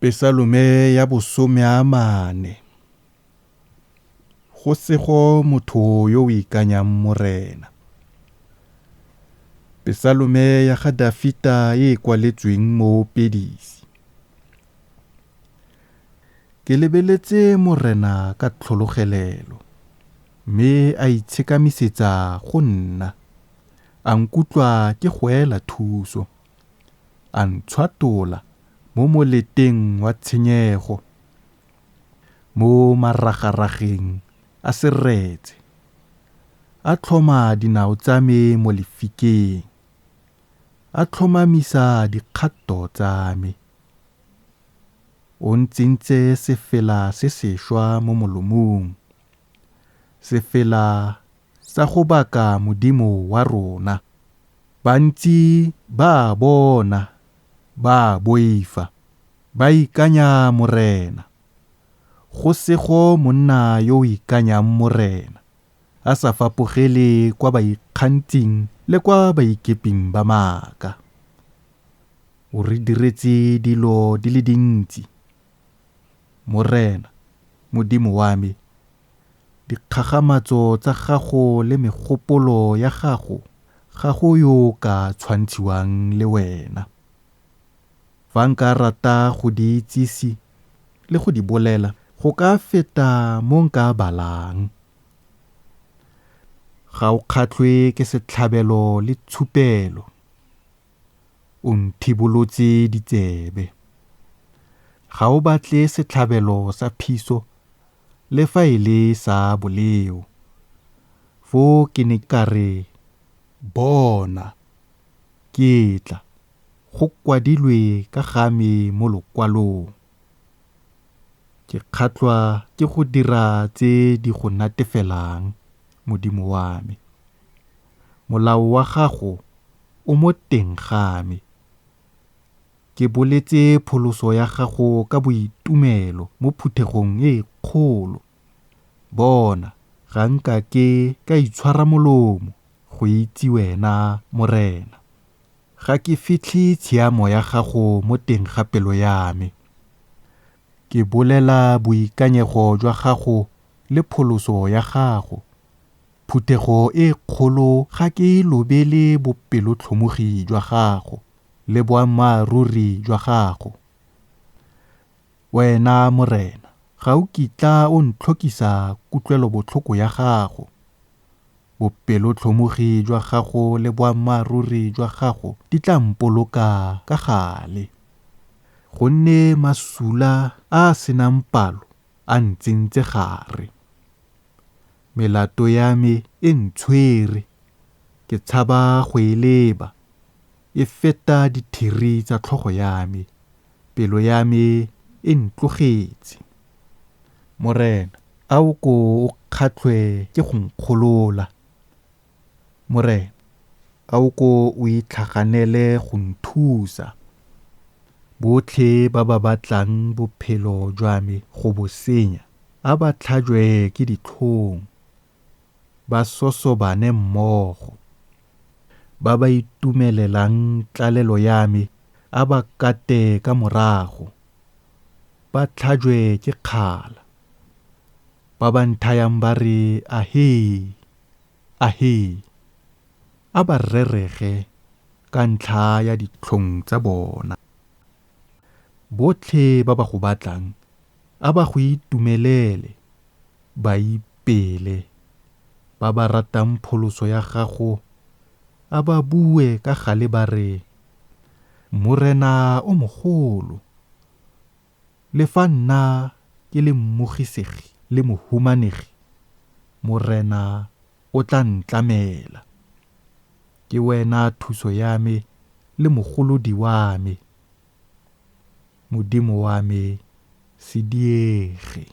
Pesalome ya bosome a mane. Go sego motho yo o ikanyang morena. Pesalome ya ga Dafita e kwaletsweng mo Pedisi. Ke lebeletse morena ka tlhologelelo, mme a itshekamisetsa go nna. A nkutlwa ke go ela thuso. A ntshwatola mo moleteng wa tshenyego, mo maragarageng a seretse. A tlhoma dinao tsa me mo lefikeng. A tlhomamisa dikgato tsa me. O ntsintse sefela se sešwa mo molomong, sefela sa go baka Modimo wa rona. Bantsi ba bona, ba boifa, ba ikanya morena. Go sego monna yo o ikanyang morena, a sa fapogele kwa baikgantsing le kwa baikeping ba maaka. O re diretse dilo di le dintsi. Morena, Modimo wa me, dikgagamatso tsa gago le megopolo ya gago, ga go yo ka tshwantshiwang le wena. Fa nka rata go di itsisi le go di bolela, go ka feta mo nka balang. Ga o kgatlhwe ke setlhabelo le tshupelo. O nthibolotse ditsebe. Ga o batle setlhabelo sa phiso le fa e le sa boleo. Fo ke ne ka re, bona, ke tla, go kwadilwe ka game mo lokwalong. Ke kgatlhwa ke go dira tse di go natefelang, Modimo wa me. Molao wa gago o mo teng ga me. Ke boletse pholoso ya gago ka boitumelo mo phuthegong e kgolo. Bona, ga nka ke ka itshwara molomo go itse wena, morena. Ga ke fitlhe tshiamo ya gago mo teng ga pelo ya me. Ke bolela boikanyego jwa gago le pholoso ya gago. Phuthego e kgolo ga ke lobele bopelotlhomogi jwa gago le boammaaruri jwa gago. Wena morena, ga o kitla o ntlhokisa kutlwelobotlhoko ya gago. Bopelotlhomogi jwa gago le boammaaruri jwa gago di tla mpoloka ka gale. Gonne masula a senang palo a ntsentse gare. Melato ya me e ntshwere, ke tshaba go e leba. E feta dithiri tsa tlhogo ya me. Pelo ya me e ntlogetse. Morena, a o ko o kgatlhwe ke go nkgolola. Morena, a o ko o itlhaganele go nthusa. Botlhe ba ba batlang bophelo jwa me go bo senya, a ba tlhajwe ke ditlhong. Ba sosobane mmogo. Ba ba itumelelang tlalelo ya me, a ba kate ka morago. Ba tlhajwe ke kgala. Ba ba nthayang ba re ahee, ahee. A ba rerege ka ntlha ya ditlhong tsa bona. Botlhe ba ba go batlang, a ba go itumelele, ba ipele. Ba ba ratang pholoso ya gago, a ba bue ka gale ba re, morena o mogolo. Le fa nna ke le mmogisegi le mohumanegi, morena o tla ntlamela. Ke wena thuso ya me le mogolodi wa me. Modimo wa me, se diege.